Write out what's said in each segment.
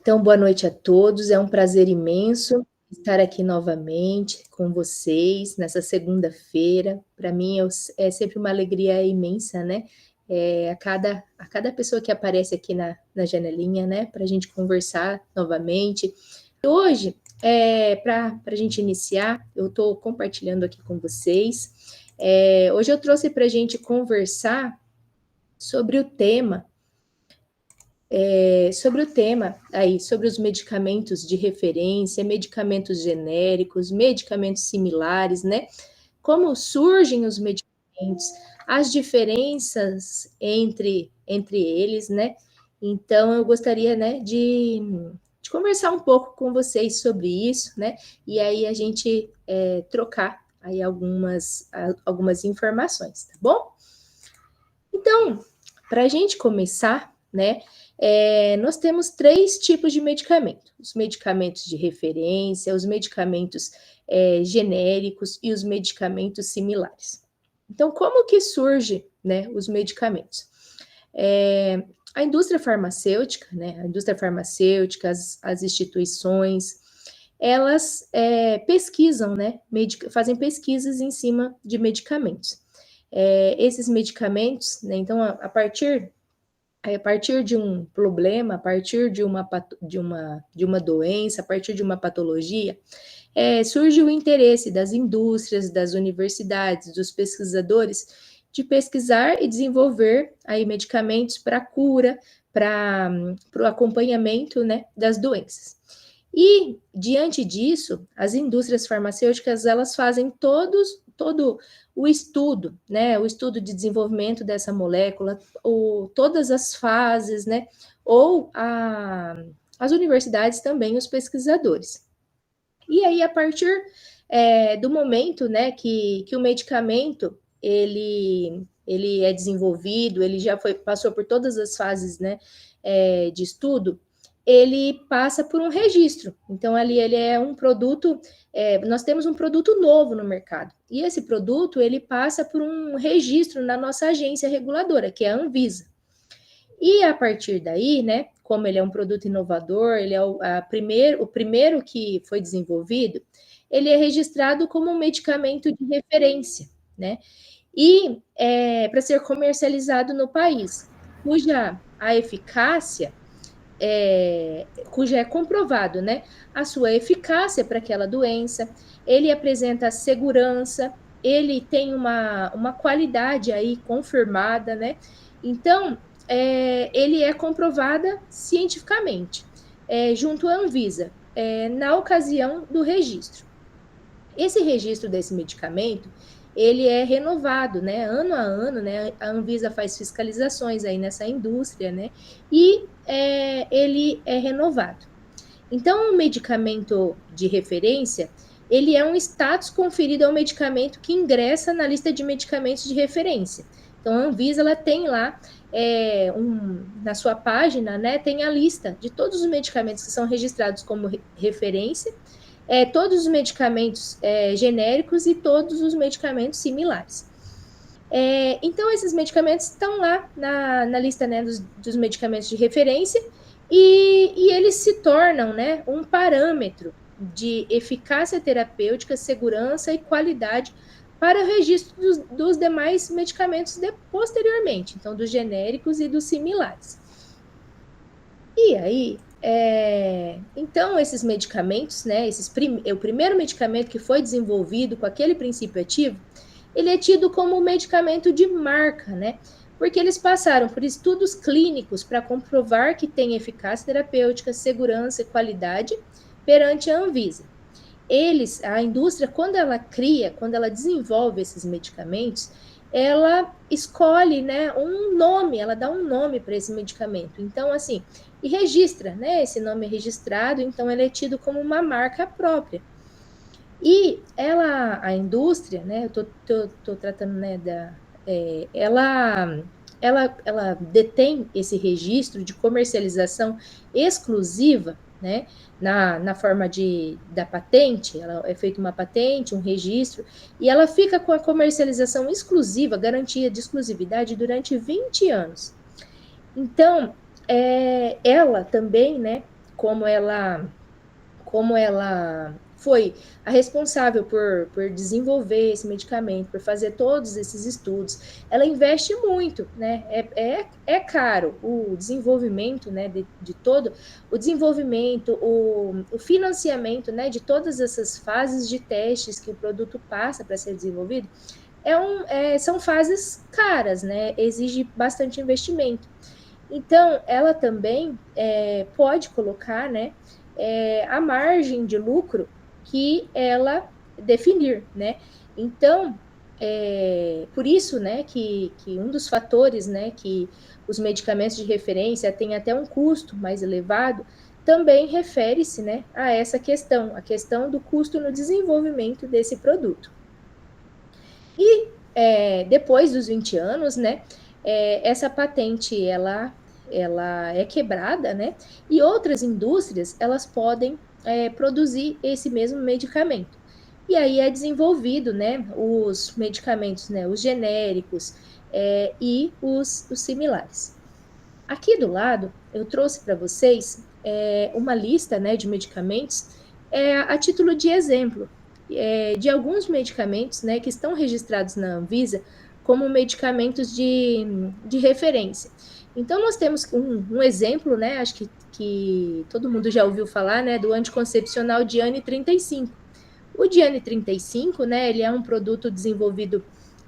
Então, boa noite a todos. É um prazer imenso estar aqui novamente com vocês nessa segunda-feira. Para mim é sempre uma alegria imensa, né? A cada pessoa que aparece aqui na janelinha, né? Para a gente conversar novamente. E hoje, para a gente iniciar, eu estou compartilhando aqui com vocês. Hoje eu trouxe para a gente conversar sobre o tema sobre os medicamentos de referência, medicamentos genéricos, medicamentos similares, né? Como surgem os medicamentos, as diferenças entre eles, né? Então, eu gostaria, né, de conversar um pouco com vocês sobre isso, né? E aí a gente trocar aí algumas informações, tá bom? Então, para a gente começar, né? Nós temos 3 tipos de medicamento: os medicamentos de referência, os medicamentos genéricos e os medicamentos similares. Então, como que surge, né, os medicamentos? A indústria farmacêutica, né, as instituições, elas pesquisam, né, fazem pesquisas em cima de medicamentos. Esses medicamentos, né, então, a partir de um problema, a partir de uma doença, a partir de uma patologia, surge o interesse das indústrias, das universidades, dos pesquisadores, de pesquisar e desenvolver aí medicamentos para a cura, para o acompanhamento, né, das doenças. E, diante disso, as indústrias farmacêuticas, elas fazem todo o estudo, né, o estudo de desenvolvimento dessa molécula, todas as fases, né, ou as universidades também, os pesquisadores. E aí, a partir do momento, né, que o medicamento, ele é desenvolvido, ele já passou por todas as fases, né, de estudo, ele passa por um registro. Então, ali ele é um produto, nós temos um produto novo no mercado. E esse produto, ele passa por um registro na nossa agência reguladora, que é a Anvisa. E a partir daí, né, como ele é um produto inovador, ele é o primeiro que foi desenvolvido, ele é registrado como um medicamento de referência, né? E para ser comercializado no país, cuja a eficácia cuja é comprovado, né, a sua eficácia para aquela doença, ele apresenta segurança, ele tem uma qualidade aí confirmada, né? Então, ele é comprovada cientificamente, junto à Anvisa, na ocasião do registro. Esse registro desse medicamento, ele é renovado, né, ano a ano, né, a Anvisa faz fiscalizações aí nessa indústria, né, e ele é renovado. Então, o medicamento de referência, ele é um status conferido ao medicamento que ingressa na lista de medicamentos de referência. Então, a Anvisa, ela tem lá, na sua página, né, tem a lista de todos os medicamentos que são registrados como referência, todos os medicamentos genéricos e todos os medicamentos similares. Então, esses medicamentos estão lá na lista, né, dos medicamentos de referência e eles se tornam, né, um parâmetro de eficácia terapêutica, segurança e qualidade para o registro dos demais medicamentos posteriormente, então dos genéricos e dos similares. E aí, então, esses medicamentos, né, o primeiro medicamento que foi desenvolvido com aquele princípio ativo, ele é tido como um medicamento de marca, né? Porque eles passaram por estudos clínicos para comprovar que tem eficácia terapêutica, segurança e qualidade perante a Anvisa. A indústria, quando ela desenvolve esses medicamentos, ela escolhe, né, um nome, ela dá um nome para esse medicamento. Então, assim, e registra, né, esse nome é registrado, então ele é tido como uma marca própria. E a indústria, né, eu tô tratando, né, ela detém esse registro de comercialização exclusiva, né, na forma da patente, ela é feita uma patente, um registro, e ela fica com a comercialização exclusiva, garantia de exclusividade durante 20 anos. Então, ela também, né, como ela foi a responsável por desenvolver esse medicamento, por fazer todos esses estudos, ela investe muito, né? É caro o desenvolvimento, né, de todo o desenvolvimento, o financiamento, né, de todas essas fases de testes que o produto passa para ser desenvolvido, são fases caras, né? Exige bastante investimento. Então, ela também pode colocar, né, a margem de lucro que ela definir, né? Então, por isso, né, que um dos fatores, né, que os medicamentos de referência têm até um custo mais elevado, também refere-se, né, a essa questão, a questão do custo no desenvolvimento desse produto. E depois dos 20 anos, né, essa patente ela é quebrada, né, e outras indústrias elas podem produzir esse mesmo medicamento. E aí é desenvolvido, né, os medicamentos, né, os genéricos e os similares. Aqui do lado, eu trouxe para vocês uma lista, né, de medicamentos a título de exemplo, de alguns medicamentos, né, que estão registrados na Anvisa como medicamentos de referência. Então, nós temos um exemplo, né, acho que todo mundo já ouviu falar, né, do anticoncepcional Diane 35. O Diane 35, né, ele é um produto desenvolvido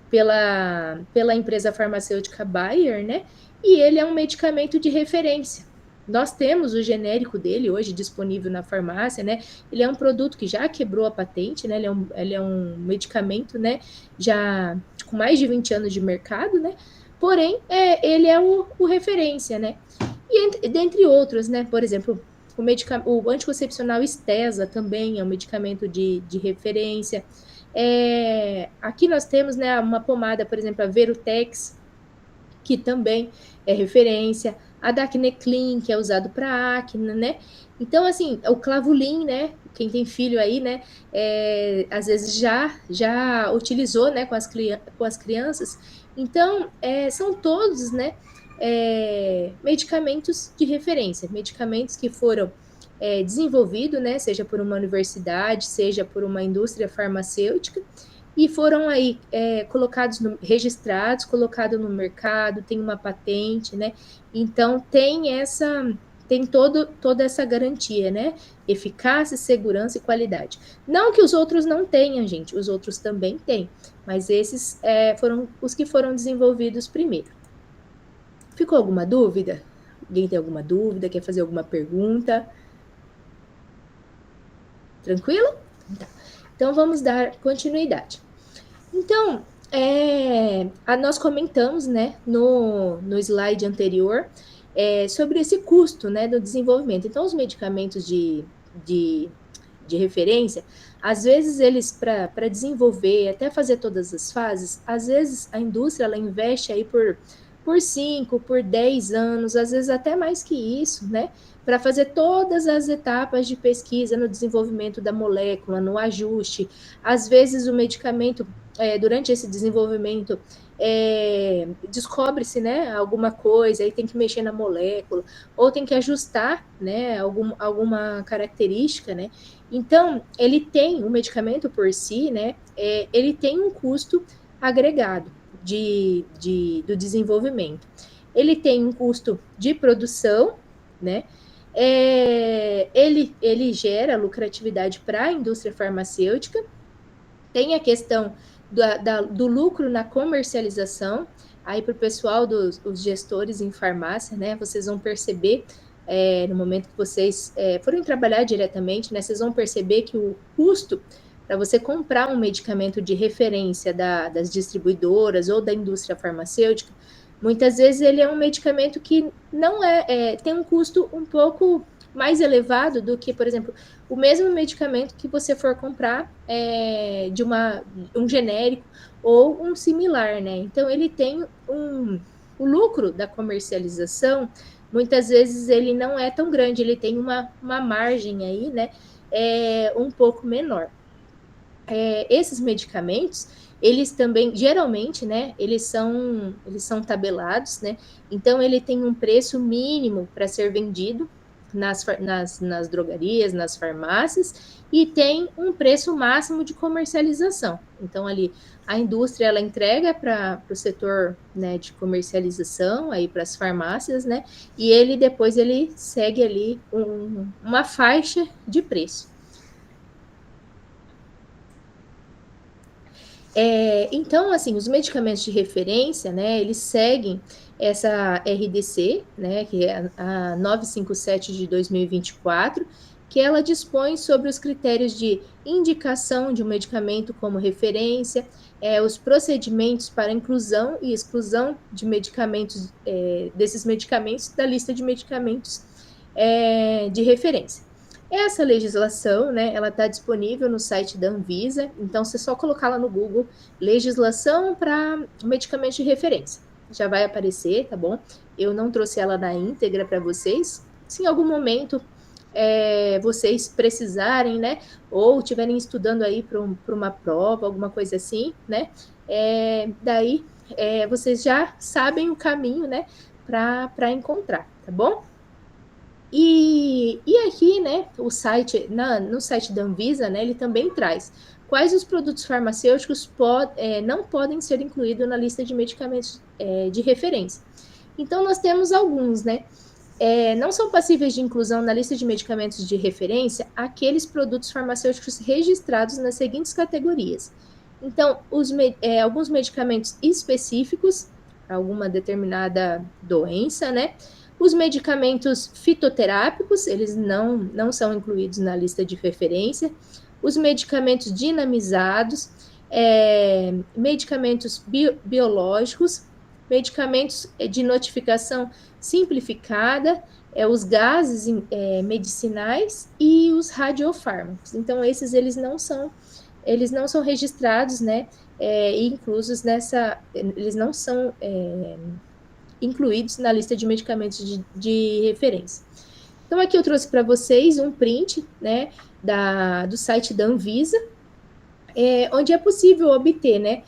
pela empresa farmacêutica Bayer, né? E ele é um medicamento de referência. Nós temos o genérico dele hoje disponível na farmácia, né? Ele é um produto que já quebrou a patente, né? Ele é um medicamento, né? Já com mais de 20 anos de mercado, né? Porém, ele é o referência, né? E dentre outros, né? Por exemplo, o anticoncepcional Estesa também é um medicamento de referência. Aqui nós temos, né, uma pomada, por exemplo, a Verutex, que também é referência, a Dacneclin, que é usado para acne, né? Então, assim, o Clavulin, né? Quem tem filho aí, né? Às vezes já utilizou, né? Com as crianças. Então, são todos, né? Medicamentos de referência, medicamentos que foram desenvolvidos, né? Seja por uma universidade, seja por uma indústria farmacêutica, e foram aí registrados, colocados no mercado, tem uma patente, né? Então tem toda essa garantia, né? Eficácia, segurança e qualidade. Não que os outros não tenham, gente, os outros também têm, mas esses foram os que foram desenvolvidos primeiro. Ficou alguma dúvida? Alguém tem alguma dúvida? Quer fazer alguma pergunta? Tranquilo? Então vamos dar continuidade. Então, nós comentamos, né, no slide anterior, sobre esse custo, né, do desenvolvimento. Então, os medicamentos de referência, às vezes eles, para desenvolver, até fazer todas as fases, às vezes a indústria, ela investe aí por 5, por 10 anos, às vezes até mais que isso, né, para fazer todas as etapas de pesquisa no desenvolvimento da molécula, no ajuste. Às vezes o medicamento durante esse desenvolvimento, descobre-se, né, alguma coisa, aí tem que mexer na molécula, ou tem que ajustar, né, alguma característica, né. Então, o medicamento por si, né, ele tem um custo agregado do desenvolvimento. Ele tem um custo de produção, né, ele gera lucratividade para a indústria farmacêutica, tem a questão do lucro na comercialização, aí para o pessoal os gestores em farmácia, né, vocês vão perceber, no momento que vocês forem trabalhar diretamente, né, vocês vão perceber que o custo para você comprar um medicamento de referência das distribuidoras ou da indústria farmacêutica, muitas vezes ele é um medicamento que não tem um custo um pouco mais elevado do que, por exemplo, o mesmo medicamento que você for comprar de um genérico ou um similar, né? Então, ele tem o lucro da comercialização, muitas vezes ele não é tão grande, ele tem uma margem aí, né? Um pouco menor. Esses medicamentos, eles também, geralmente, né, eles são tabelados, né, então ele tem um preço mínimo para ser vendido, nas drogarias, nas farmácias, e tem um preço máximo de comercialização. Então, ali, a indústria, ela entrega para o setor, né, de comercialização, aí para as farmácias, né, e ele depois ele segue ali uma faixa de preço. Então, assim, os medicamentos de referência, né, eles seguem essa RDC, né, que é a 957 de 2024, que ela dispõe sobre os critérios de indicação de um medicamento como referência, os procedimentos para inclusão e exclusão de medicamentos, desses medicamentos da lista de medicamentos de referência. Essa legislação, né, ela está disponível no site da Anvisa, então você só colocar lá no Google legislação para medicamentos de referência. Já vai aparecer, tá bom? Eu não trouxe ela na íntegra para vocês. Se em algum momento vocês precisarem, né, ou estiverem estudando aí para uma prova, alguma coisa assim, né, daí vocês já sabem o caminho, né, para encontrar, tá bom? E aqui, né, o site, no site da Anvisa, né, ele também traz quais os produtos farmacêuticos não podem ser incluídos na lista de medicamentos de referência. Então, nós temos alguns, né? Não são passíveis de inclusão na lista de medicamentos de referência aqueles produtos farmacêuticos registrados nas seguintes categorias. Então, alguns medicamentos específicos para alguma determinada doença, né? Os medicamentos fitoterápicos, eles não são incluídos na lista de referência. Os medicamentos dinamizados, medicamentos biológicos, medicamentos de notificação simplificada, os gases medicinais e os radiofármacos. Então, esses eles não são registrados, né, e inclusos eles não são incluídos na lista de medicamentos de referência. Então, aqui eu trouxe para vocês um print, né, do site da Anvisa, onde é possível obter, né,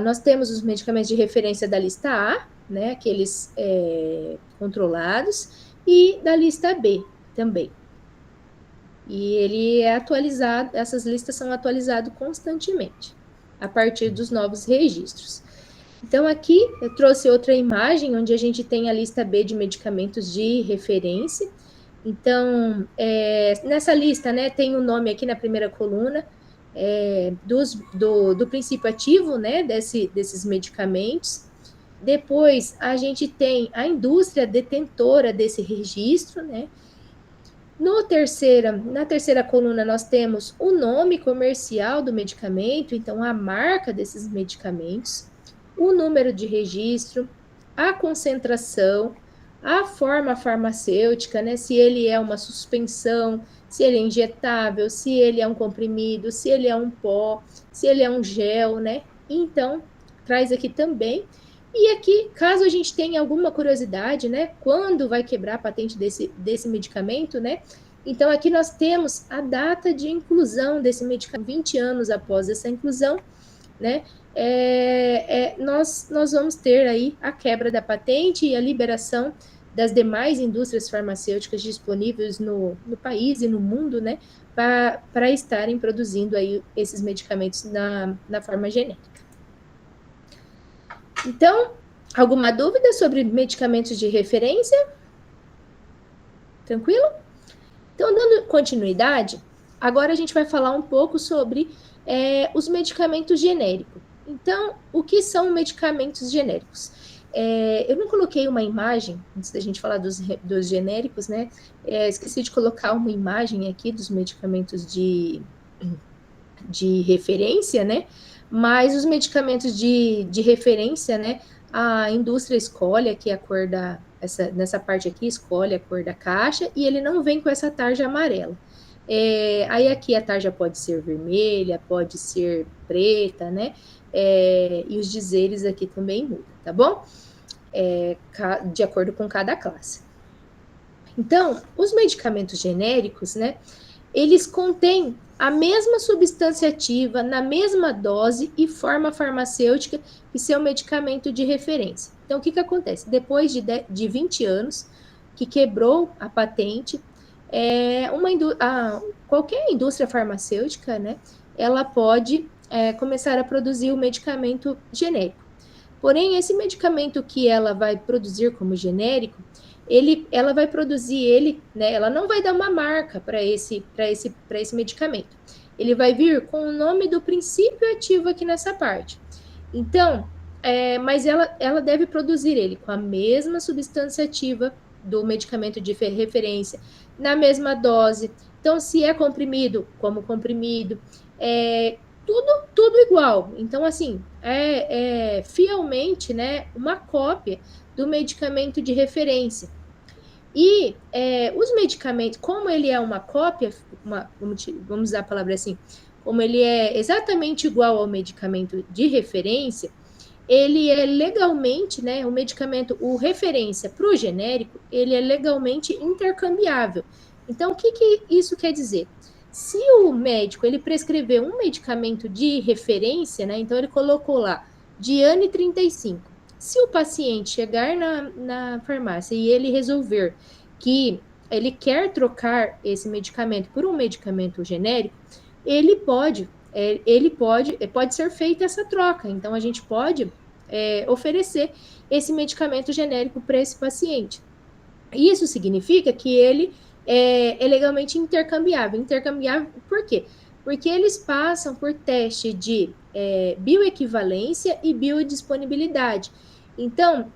nós temos os medicamentos de referência da lista A, né, aqueles controlados, e da lista B também. E ele é atualizado, essas listas são atualizadas constantemente, a partir dos novos registros. Então, aqui eu trouxe outra imagem, onde a gente tem a lista B de medicamentos de referência. Então, nessa lista, né, tem o nome aqui na primeira coluna, do princípio ativo, né, desses medicamentos. Depois, a gente tem a indústria detentora desse registro, né. Na terceira coluna, nós temos o nome comercial do medicamento, então a marca desses medicamentos, o número de registro, a concentração, a forma farmacêutica, né? Se ele é uma suspensão, se ele é injetável, se ele é um comprimido, se ele é um pó, se ele é um gel, né? Então, traz aqui também. E aqui, caso a gente tenha alguma curiosidade, né? Quando vai quebrar a patente desse medicamento, né? Então, aqui nós temos a data de inclusão desse medicamento, 20 anos após essa inclusão, né? Nós vamos ter aí a quebra da patente e a liberação das demais indústrias farmacêuticas disponíveis no país e no mundo, né, para estarem produzindo aí esses medicamentos na forma genérica. Então, alguma dúvida sobre medicamentos de referência? Tranquilo? Então, dando continuidade, agora a gente vai falar um pouco sobre os medicamentos genéricos. Então, o que são medicamentos genéricos? Eu não coloquei uma imagem, antes da gente falar dos genéricos, né? Esqueci de colocar uma imagem aqui dos medicamentos de referência, né? Mas os medicamentos de referência, né? A indústria escolhe aqui a cor nessa parte aqui, escolhe a cor da caixa, e ele não vem com essa tarja amarela. Aí aqui a tarja pode ser vermelha, pode ser preta, né? E os dizeres aqui também mudam, tá bom? De acordo com cada classe. Então, os medicamentos genéricos, né? Eles contêm a mesma substância ativa, na mesma dose e forma farmacêutica que seu medicamento de referência. Então, o que acontece? Depois de 20 anos, que quebrou a patente, qualquer indústria farmacêutica, né, ela pode começar a produzir o medicamento genérico. Porém, esse medicamento que ela vai produzir como genérico, ela vai produzir ele, né? Ela não vai dar uma marca para esse medicamento. Ele vai vir com o nome do princípio ativo aqui nessa parte. Então, mas ela deve produzir ele com a mesma substância ativa do medicamento de referência, na mesma dose. Então, se é comprimido, como comprimido, tudo igual. Então, assim, fielmente, né, uma cópia do medicamento de referência. E os medicamentos, como ele é uma cópia, vamos usar a palavra assim, como ele é exatamente igual ao medicamento de referência, ele é legalmente, né, o medicamento, o referência para o genérico, ele é legalmente intercambiável. Então, o que isso quer dizer? Se o médico ele prescrever um medicamento de referência, né, então ele colocou lá Diane 35. Se o paciente chegar na farmácia e ele resolver que ele quer trocar esse medicamento por um medicamento genérico, pode ser feita essa troca. Então, a gente pode oferecer esse medicamento genérico para esse paciente. Isso significa que ele é legalmente intercambiável. Intercambiável por quê? Porque eles passam por teste de bioequivalência e biodisponibilidade. Então,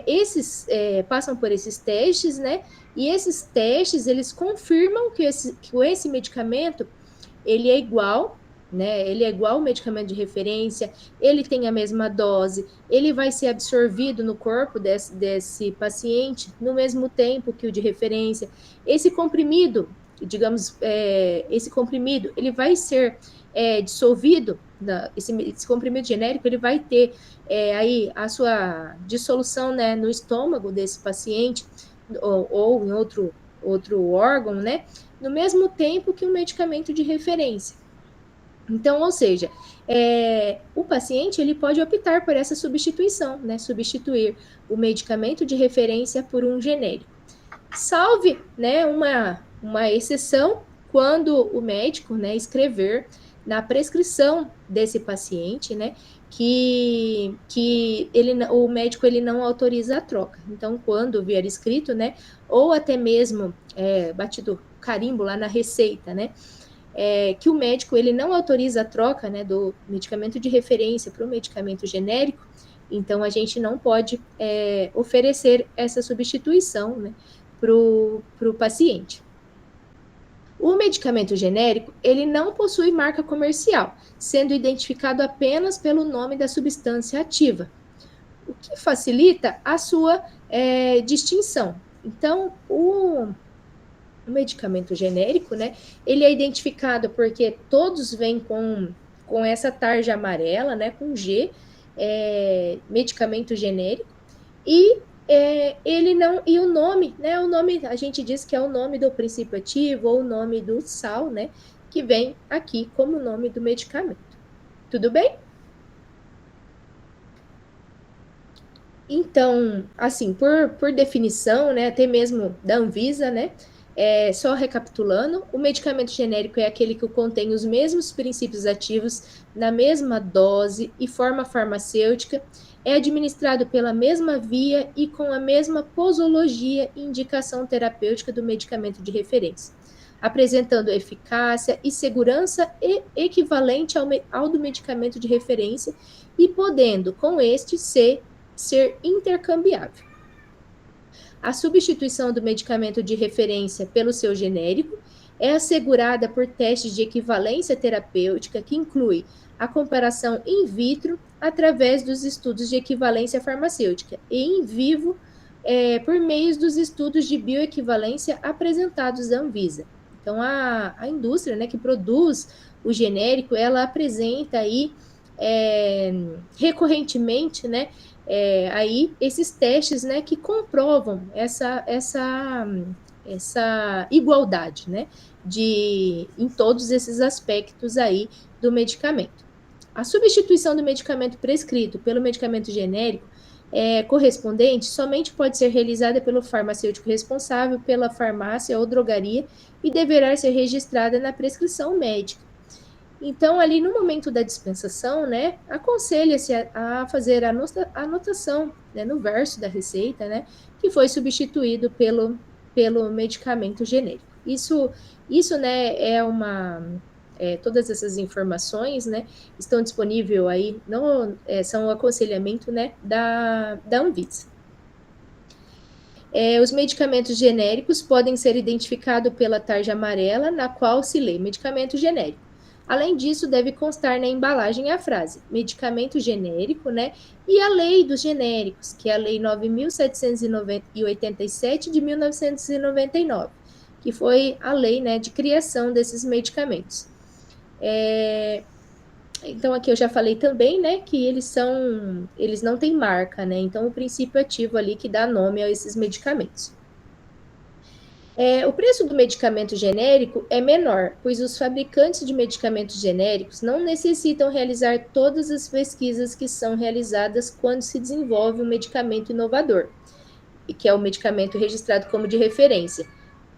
esses passam por esses testes, né? E esses testes, eles confirmam que esse medicamento, ele é igual, né? Ele é igual ao medicamento de referência, ele tem a mesma dose, ele vai ser absorvido no corpo desse paciente no mesmo tempo que o de referência. Esse comprimido, digamos, esse comprimido, ele vai ser dissolvido, esse comprimido genérico, ele vai ter aí a sua dissolução, né, no estômago desse paciente ou em outro órgão, né, no mesmo tempo que um medicamento de referência. Então, ou seja, o paciente ele pode optar por essa substituição, né? Substituir o medicamento de referência por um genérico. Salve, né, uma exceção quando o médico, né, escrever na prescrição desse paciente, né, que o médico ele não autoriza a troca. Então, quando vier escrito, né, ou até mesmo batido carimbo lá na receita, né, que o médico ele não autoriza a troca, né, do medicamento de referência para o medicamento genérico, então a gente não pode oferecer essa substituição, né, para o paciente. O medicamento genérico, ele não possui marca comercial, sendo identificado apenas pelo nome da substância ativa, o que facilita a sua distinção. Então, o medicamento genérico, né, ele é identificado porque todos vêm com essa tarja amarela, né, com G, medicamento genérico, e ele não, e o nome, né, o nome, a gente diz que é o nome do princípio ativo ou o nome do sal, né, que vem aqui como nome do medicamento. Tudo bem? Então, assim, por definição, né, até mesmo da Anvisa, né, só recapitulando, o medicamento genérico é aquele que contém os mesmos princípios ativos na mesma dose e forma farmacêutica, é administrado pela mesma via e com a mesma posologia e indicação terapêutica do medicamento de referência, apresentando eficácia e segurança equivalente ao do medicamento de referência e podendo, com este, ser intercambiável. A substituição do medicamento de referência pelo seu genérico é assegurada por testes de equivalência terapêutica que inclui a comparação in vitro através dos estudos de equivalência farmacêutica e in vivo por meio dos estudos de bioequivalência apresentados da Anvisa. Então, a indústria, né, que produz o genérico, ela apresenta aí recorrentemente, né, aí esses testes, né, que comprovam essa igualdade, né, em todos esses aspectos aí do medicamento. A substituição do medicamento prescrito pelo medicamento genérico correspondente somente pode ser realizada pelo farmacêutico responsável, pela farmácia ou drogaria e deverá ser registrada na prescrição médica. Então, ali no momento da dispensação, né, aconselha-se a fazer a anotação, né, no verso da receita, né, que foi substituído pelo medicamento genérico. Isso, né, todas essas informações, né, estão disponíveis aí, são o aconselhamento, né, da Anvisa. Os medicamentos genéricos podem ser identificados pela tarja amarela, na qual se lê medicamento genérico. Além disso, deve constar na embalagem a frase medicamento genérico, né? E a lei dos genéricos, que é a Lei 9.787 de 1999, que foi a lei, né, de criação desses medicamentos. Então, aqui eu já falei também, né, que eles não têm marca, né? Então, o princípio ativo ali que dá nome a esses medicamentos. O preço do medicamento genérico é menor, pois os fabricantes de medicamentos genéricos não necessitam realizar todas as pesquisas que são realizadas quando se desenvolve um medicamento inovador, que é o medicamento registrado como de referência,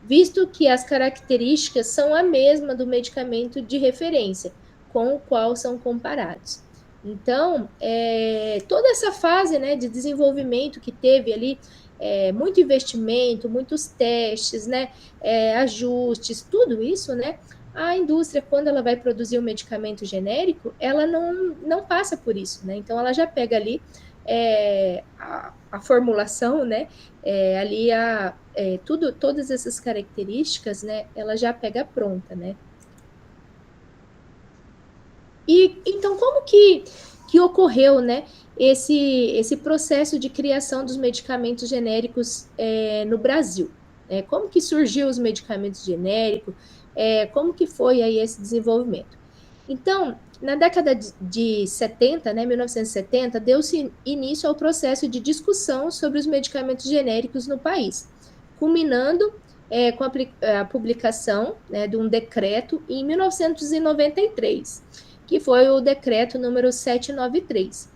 visto que as características são a mesma do medicamento de referência, com o qual são comparados. Então, toda essa fase, né, de desenvolvimento que teve ali, muito investimento, muitos testes, né, ajustes, tudo isso, né, a indústria, quando ela vai produzir um medicamento genérico, ela não passa por isso, né? Então, ela já pega ali a formulação, né, ali todas essas características, né, ela já pega pronta, né? E então como que ocorreu, né, esse processo de criação dos medicamentos genéricos no Brasil? Como que surgiu os medicamentos genéricos? Como que foi aí esse desenvolvimento? Então, na década de 70, né, 1970, deu-se início ao processo de discussão sobre os medicamentos genéricos no país, culminando com a publicação, né, de um decreto em 1993, que foi o decreto número 793.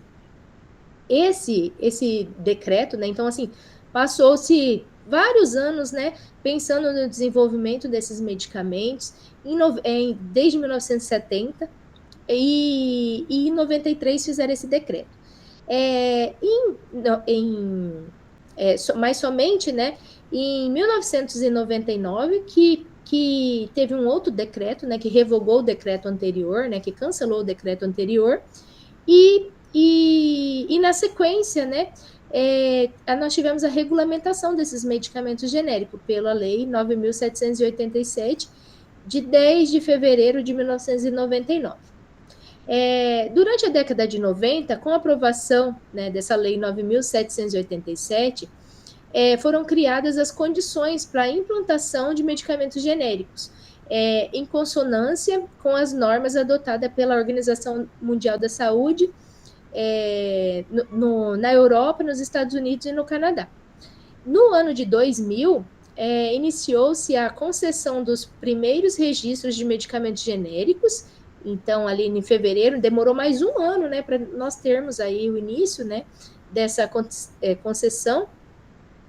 Esse decreto, né, então, assim, passou-se vários anos, né, pensando no desenvolvimento desses medicamentos, desde 1970, e em 93 fizeram esse decreto. Mas somente, né, em 1999 que teve um outro decreto, né, que revogou o decreto anterior, né, que cancelou o decreto anterior, e na sequência, né, nós tivemos a regulamentação desses medicamentos genéricos pela Lei 9.787, de 10 de fevereiro de 1999. Durante a década de 90, com a aprovação, né, dessa Lei 9.787, foram criadas as condições para a implantação de medicamentos genéricos, em consonância com as normas adotadas pela Organização Mundial da Saúde, na Europa, nos Estados Unidos e no Canadá. No ano de 2000, iniciou-se a concessão dos primeiros registros de medicamentos genéricos. Então, ali em fevereiro, demorou mais um ano, né, para nós termos aí o início, né, dessa concessão.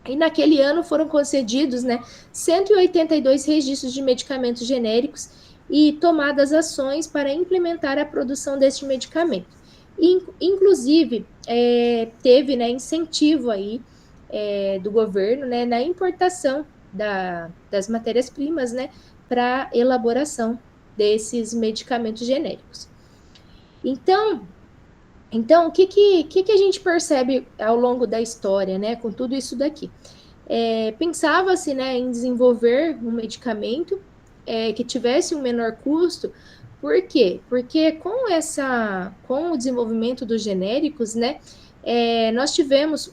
E naquele ano foram concedidos, né, 182 registros de medicamentos genéricos e tomadas ações para implementar a produção deste medicamento. Inclusive, teve, né, incentivo aí do governo, né, na importação das matérias-primas, né, para elaboração desses medicamentos genéricos. Então, o que a gente percebe ao longo da história, né, com tudo isso daqui? Pensava-se, né, em desenvolver um medicamento que tivesse um menor custo. Por quê? Porque com o desenvolvimento dos genéricos, né, nós tivemos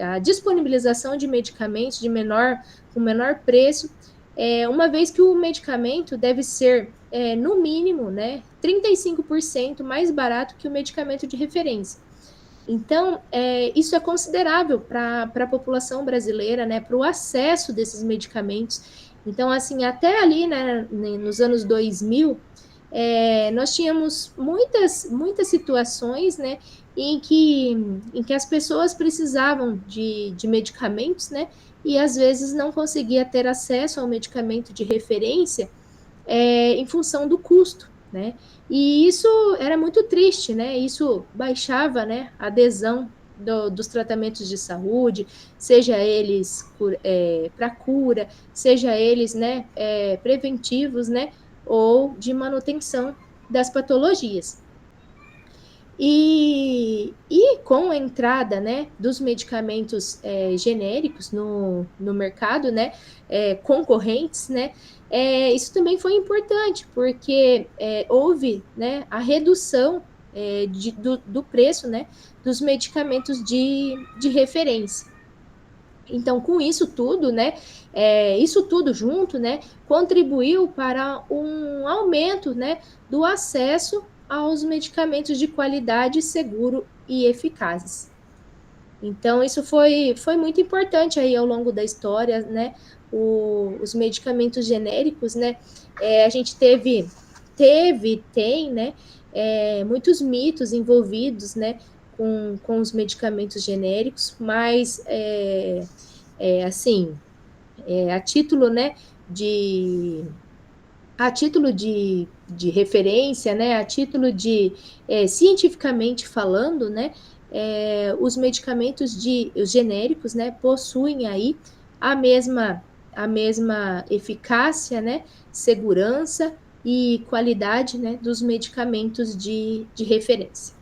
a disponibilização de medicamentos com menor preço, uma vez que o medicamento deve ser, no mínimo, né, 35% mais barato que o medicamento de referência. Então, isso é considerável para a população brasileira, né, para o acesso desses medicamentos. Então, assim, até ali, né, nos anos 2000, nós tínhamos muitas situações, né, em que as pessoas precisavam de medicamentos, né, e às vezes não conseguia ter acesso ao medicamento de referência em função do custo, né? E isso era muito triste, né? Isso baixava, né, a adesão dos tratamentos de saúde, seja eles para cura, seja eles, né, preventivos, né, ou de manutenção das patologias. E com a entrada, né, dos medicamentos genéricos no mercado, né, concorrentes, né, isso também foi importante, porque houve, né, a redução do preço, né, dos medicamentos de referência. Então, com isso tudo, né, isso tudo junto, né, contribuiu para um aumento, né, do acesso aos medicamentos de qualidade, seguro e eficazes. Então, isso foi muito importante aí ao longo da história, né, os medicamentos genéricos, né, a gente tem, né, muitos mitos envolvidos, né, com os medicamentos genéricos, mas assim, a título, né, de a título de referência, né, a título de cientificamente falando, né, os medicamentos os genéricos, né, possuem aí a mesma a mesma eficácia, né, segurança e qualidade, né, dos medicamentos de referência.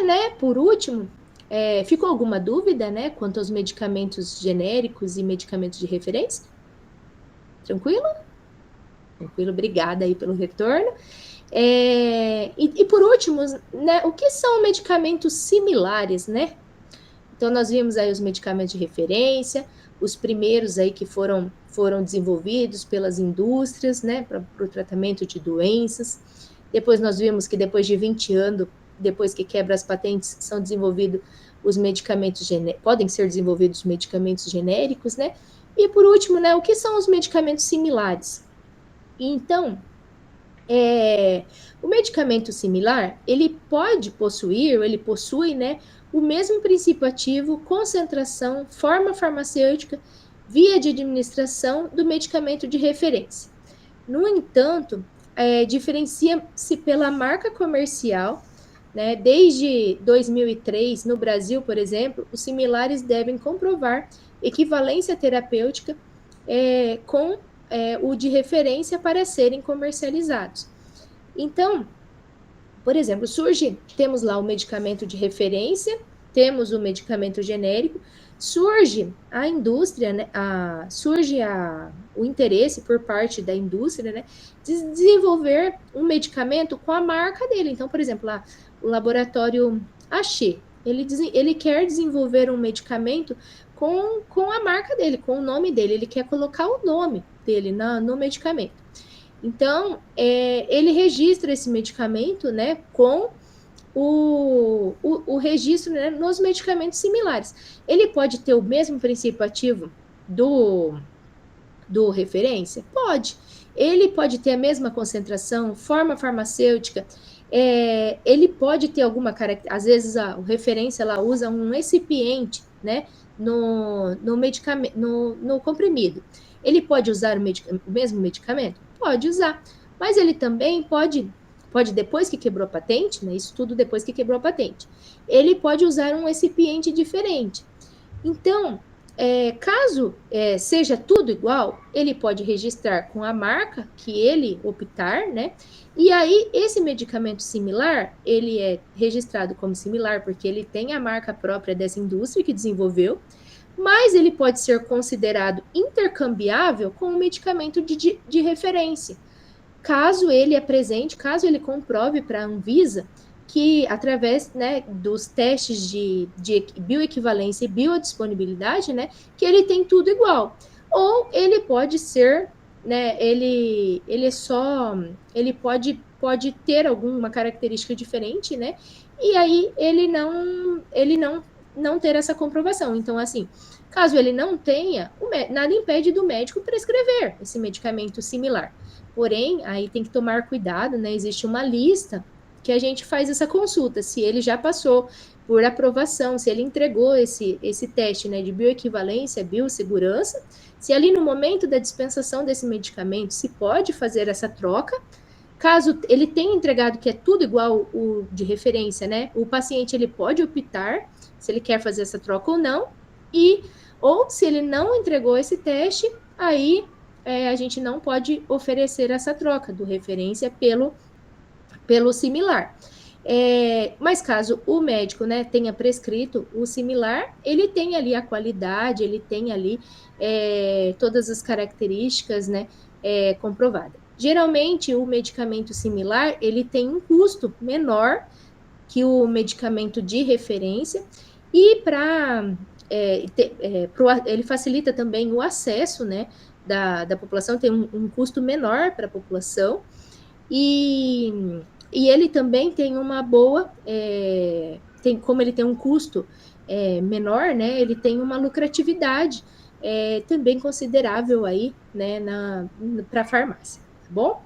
Né, por último, ficou alguma dúvida, né, quanto aos medicamentos genéricos e medicamentos de referência? Tranquilo? Tranquilo, obrigada aí pelo retorno. E por último, né, o que são medicamentos similares, né? Então, nós vimos aí os medicamentos de referência, os primeiros aí que foram desenvolvidos pelas indústrias, né, para o tratamento de doenças. Depois nós vimos que depois de 20 anos, depois que quebra as patentes, são desenvolvidos os medicamentos podem ser desenvolvidos medicamentos genéricos, né? E por último, né, o que são os medicamentos similares? Então, o medicamento similar, ele possui, né, o mesmo princípio ativo, concentração, forma farmacêutica, via de administração do medicamento de referência. No entanto, diferencia-se pela marca comercial, né? Desde 2003, no Brasil, por exemplo, os similares devem comprovar equivalência terapêutica com o de referência para serem comercializados. Então, por exemplo, temos lá o medicamento de referência, temos o medicamento genérico, surge a indústria, né, o interesse por parte da indústria, né, de desenvolver um medicamento com a marca dele. Então, por exemplo, lá, o laboratório Axê, ele quer desenvolver um medicamento com a marca dele, com o nome dele, ele quer colocar o nome dele no medicamento. Então, ele registra esse medicamento, né, com o registro, né, nos medicamentos similares. Ele pode ter o mesmo princípio ativo do referência? Pode. Ele pode ter a mesma concentração, forma farmacêutica, ele pode ter alguma característica, às vezes o referência ela usa um excipiente, né, no medicamento, no comprimido. Ele pode usar o mesmo medicamento? Pode usar, mas ele também pode depois que quebrou a patente, né, isso tudo depois que quebrou a patente, ele pode usar um excipiente diferente. Então, caso seja tudo igual, ele pode registrar com a marca que ele optar, né? E aí, esse medicamento similar, ele é registrado como similar porque ele tem a marca própria dessa indústria que desenvolveu, mas ele pode ser considerado intercambiável com um medicamento de referência, caso ele apresente, caso ele comprove para a Anvisa que, através, né, dos testes de bioequivalência e biodisponibilidade, né, que ele tem tudo igual. Ou ele pode ser, né, ele pode ter alguma característica diferente, né, e aí ele não ter essa comprovação. Então, assim, caso ele não tenha, nada impede do médico prescrever esse medicamento similar. Porém, aí tem que tomar cuidado, né? Existe uma lista que a gente faz essa consulta, se ele já passou por aprovação, se ele entregou esse teste, né, de bioequivalência, biossegurança, se ali no momento da dispensação desse medicamento se pode fazer essa troca. Caso ele tenha entregado que é tudo igual o de referência, né? O paciente ele pode optar se ele quer fazer essa troca ou não, ou se ele não entregou esse teste, aí a gente não pode oferecer essa troca do referência pelo similar. Mas caso o médico, né, tenha prescrito o similar, ele tem ali a qualidade, ele tem ali todas as características, né, comprovadas. Geralmente, o medicamento similar, ele tem um custo menor que o medicamento de referência, e ele facilita também o acesso, né, da população, tem um custo menor para a população, e ele também tem uma boa, como ele tem um custo menor, né, ele tem uma lucratividade também considerável aí, né, para a farmácia, tá bom?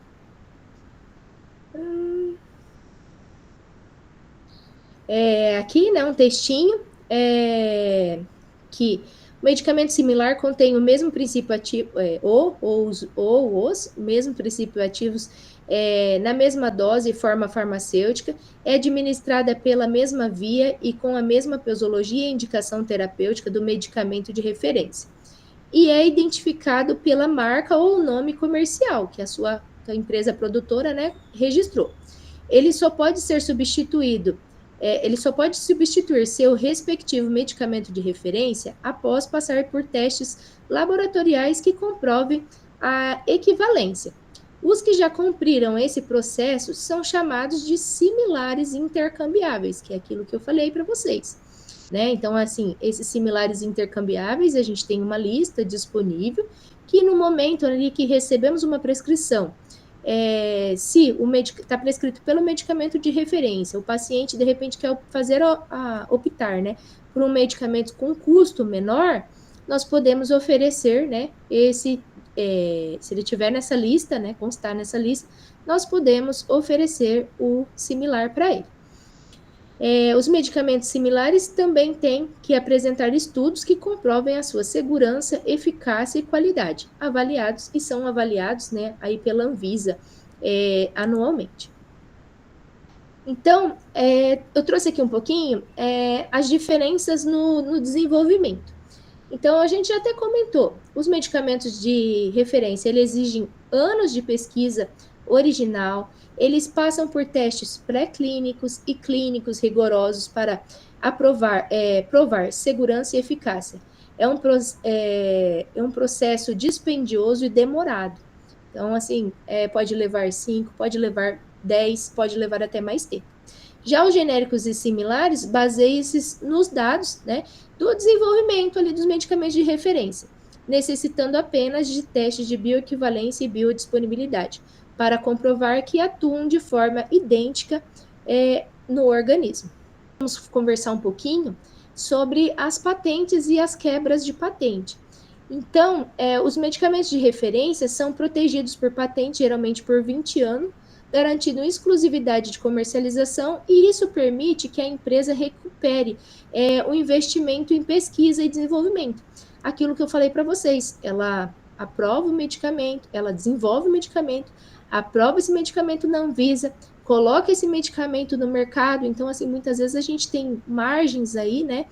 Aqui, né, um textinho que o medicamento similar contém o mesmo princípio ativo, os mesmos princípios ativos na mesma dose e forma farmacêutica, é administrada pela mesma via e com a mesma posologia e indicação terapêutica do medicamento de referência. E é identificado pela marca ou nome comercial que a empresa produtora, né, registrou. Ele só pode ser substituído ele só pode substituir seu respectivo medicamento de referência após passar por testes laboratoriais que comprovem a equivalência. Os que já cumpriram esse processo são chamados de similares intercambiáveis, que é aquilo que eu falei para vocês. Né? Então, assim, esses similares intercambiáveis, a gente tem uma lista disponível que no momento ali que recebemos uma prescrição, se o está prescrito pelo medicamento de referência, o paciente de repente quer optar, né, por um medicamento com custo menor, nós podemos oferecer, né, se ele tiver nessa lista, né, constar nessa lista, nós podemos oferecer o similar para ele. Os medicamentos similares também têm que apresentar estudos que comprovem a sua segurança, eficácia e qualidade, são avaliados, né, aí pela Anvisa anualmente. Então, eu trouxe aqui um pouquinho as diferenças no desenvolvimento. Então, a gente já até comentou, os medicamentos de referência, eles exigem anos de pesquisa original, eles passam por testes pré-clínicos e clínicos rigorosos para provar segurança e eficácia. É um processo dispendioso e demorado. Então, assim, pode levar 5, pode levar 10, pode levar até mais tempo. Já os genéricos e similares baseiam-se nos dados, né, do desenvolvimento ali dos medicamentos de referência, necessitando apenas de testes de bioequivalência e biodisponibilidade, para comprovar que atuam de forma idêntica no organismo. Vamos conversar um pouquinho sobre as patentes e as quebras de patente. Então, os medicamentos de referência são protegidos por patente, geralmente por 20 anos, garantindo exclusividade de comercialização, e isso permite que a empresa recupere o investimento em pesquisa e desenvolvimento. Aquilo que eu falei para vocês, ela aprova o medicamento, ela desenvolve o medicamento, aprova esse medicamento na Anvisa, coloca esse medicamento no mercado. Então, assim, muitas vezes a gente tem margens aí, né,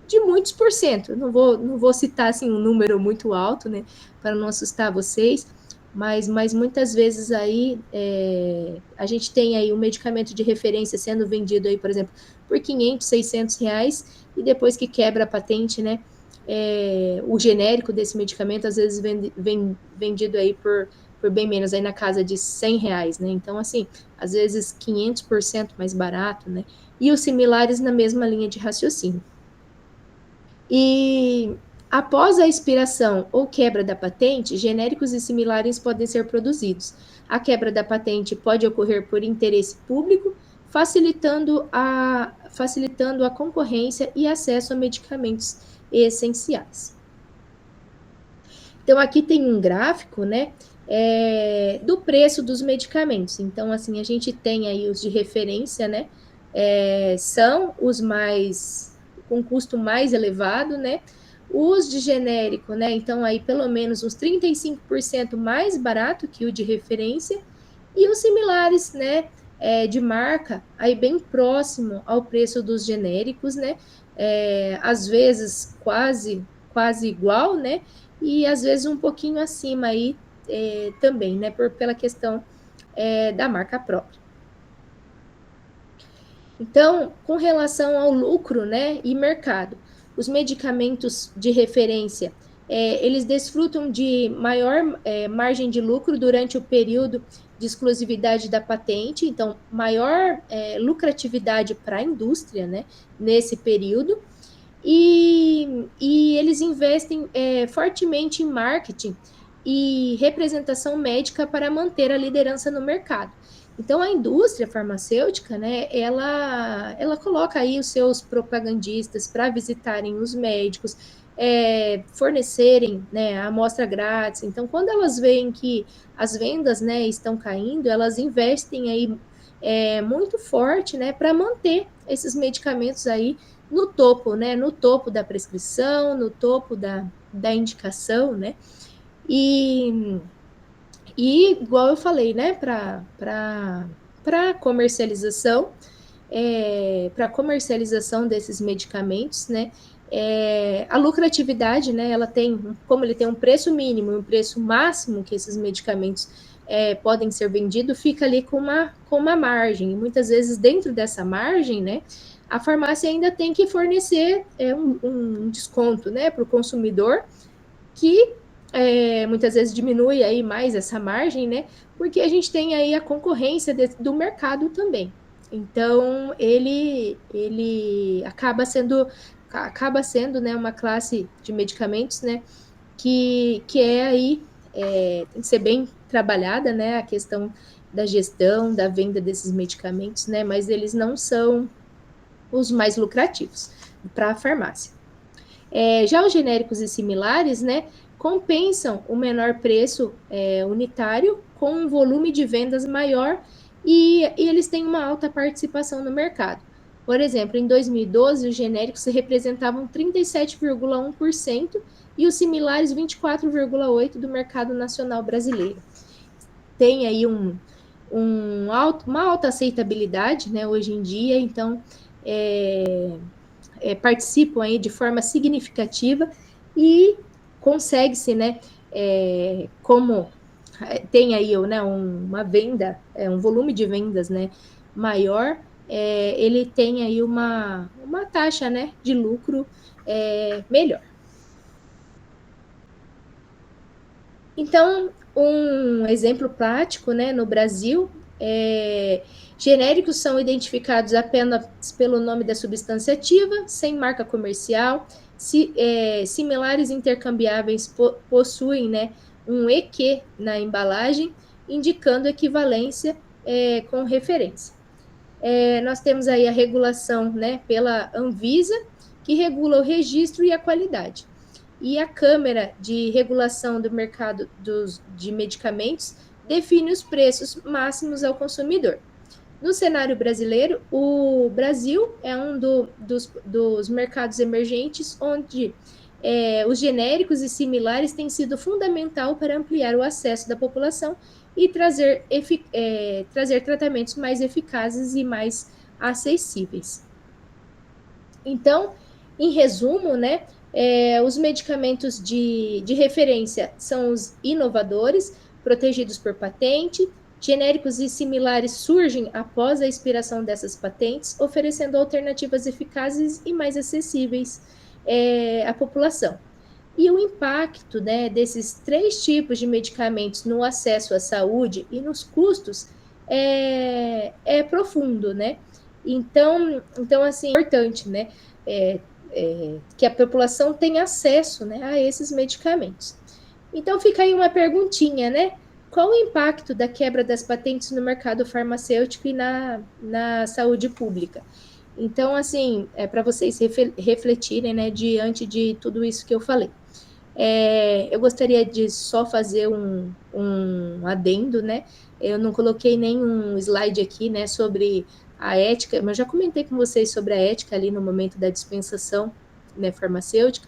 de muitos por cento. Eu não vou citar, assim, um número muito alto, né, para não assustar vocês, mas muitas vezes aí a gente tem aí um medicamento de referência sendo vendido aí, por exemplo, por 500, 600 reais, e depois que quebra a patente, né, o genérico desse medicamento às vezes vem vendido aí por bem menos, aí na casa de 100 reais, né, então assim, às vezes 500% mais barato, né, e os similares na mesma linha de raciocínio. E após a expiração ou quebra da patente, genéricos e similares podem ser produzidos. A quebra da patente pode ocorrer por interesse público, facilitando a concorrência e acesso a medicamentos essenciais. Então, aqui tem um gráfico, né, do preço dos medicamentos. Então, assim, a gente tem aí os de referência, né? São os mais com custo mais elevado, né? Os de genérico, né? Então, aí pelo menos uns 35% mais barato que o de referência, e os similares, né? De marca, aí bem próximo ao preço dos genéricos, né? Às vezes quase igual, né? E às vezes um pouquinho acima aí também, né? Pela questão da marca própria. Então, com relação ao lucro, né, e mercado, os medicamentos de referência, eles desfrutam de maior margem de lucro durante o período de exclusividade da patente, então, maior lucratividade para a indústria, né, nesse período, e eles investem fortemente em marketing e representação médica para manter a liderança no mercado. Então, a indústria farmacêutica, né, ela coloca aí os seus propagandistas para visitarem os médicos, fornecerem, né, a amostra grátis. Então, quando elas veem que as vendas, né, estão caindo, elas investem aí muito forte, né, para manter esses medicamentos aí no topo, né, no topo da prescrição, no topo da indicação, né, e igual eu falei, né, para comercialização, para comercialização desses medicamentos, né, a lucratividade, né, ela tem, como ele tem um preço mínimo e um preço máximo que esses medicamentos podem ser vendidos, fica ali com uma margem, e muitas vezes dentro dessa margem, né, a farmácia ainda tem que fornecer um desconto, né, para o consumidor, que muitas vezes diminui aí mais essa margem, né? Porque a gente tem aí a concorrência do mercado também. Então, ele acaba sendo, né, uma classe de medicamentos, né, que aí tem que ser bem trabalhada, né, a questão da gestão, da venda desses medicamentos, né, mas eles não são os mais lucrativos para a farmácia. Já os genéricos e similares, né, compensam o menor preço unitário com um volume de vendas maior e eles têm uma alta participação no mercado. Por exemplo, em 2012, os genéricos representavam 37,1% e os similares 24,8% do mercado nacional brasileiro. Tem aí uma alta aceitabilidade, né, hoje em dia, então participam aí de forma significativa e consegue-se, né, como tem aí, né, uma venda, um volume de vendas, né, maior, ele tem aí uma taxa, né, de lucro melhor. Então, um exemplo prático, né, no Brasil, genéricos são identificados apenas pelo nome da substância ativa, sem marca comercial. Similares intercambiáveis possuem, né, um EQ na embalagem, indicando equivalência com referência. Nós temos aí a regulação, né, pela Anvisa, que regula o registro e a qualidade. E a Câmara de Regulação do Mercado de Medicamentos define os preços máximos ao consumidor. No cenário brasileiro, o Brasil é um dos mercados emergentes onde os genéricos e similares têm sido fundamental para ampliar o acesso da população e trazer tratamentos mais eficazes e mais acessíveis. Então, em resumo, né, os medicamentos de referência são os inovadores, protegidos por patente. Genéricos e similares surgem após a expiração dessas patentes, oferecendo alternativas eficazes e mais acessíveis à população. E o impacto, né, desses três tipos de medicamentos no acesso à saúde e nos custos é profundo, né? Então, assim, é importante, né, que a população tenha acesso, né, a esses medicamentos. Então, fica aí uma perguntinha, né? Qual o impacto da quebra das patentes no mercado farmacêutico e na saúde pública? Então, assim, para vocês refletirem, né, diante de tudo isso que eu falei. Eu gostaria de só fazer um adendo, né? Eu não coloquei nenhum slide aqui, né, sobre a ética, mas já comentei com vocês sobre a ética ali no momento da dispensação, né, farmacêutica,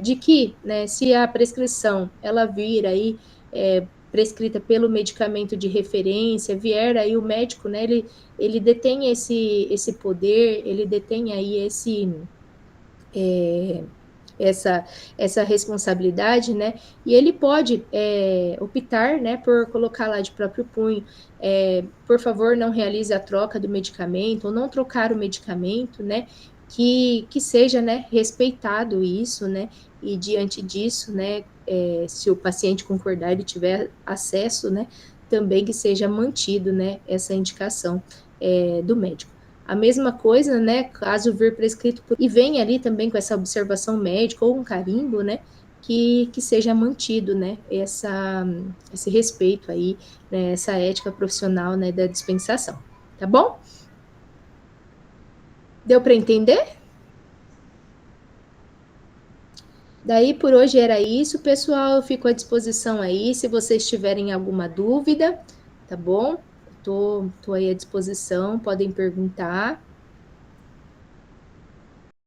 de que, né, se a prescrição ela vir aí prescrita pelo medicamento de referência, vier aí o médico, né, ele detém esse poder, ele detém aí é, essa, essa responsabilidade, né? E ele pode optar, né, por colocar lá de próprio punho, por favor, não realize a troca do medicamento, ou não trocar o medicamento, né? Que seja, né, respeitado isso, né? E diante disso, né, se o paciente concordar, ele tiver acesso, né, também que seja mantido, né, essa indicação do médico. A mesma coisa, né, caso vir prescrito e vem ali também com essa observação médica ou um carimbo, né, que seja mantido, né, esse respeito aí, né, essa ética profissional, né, da dispensação. Tá bom? Deu para entender? Daí por hoje era isso, pessoal. Eu fico à disposição aí, se vocês tiverem alguma dúvida, tá bom? Tô aí à disposição, podem perguntar.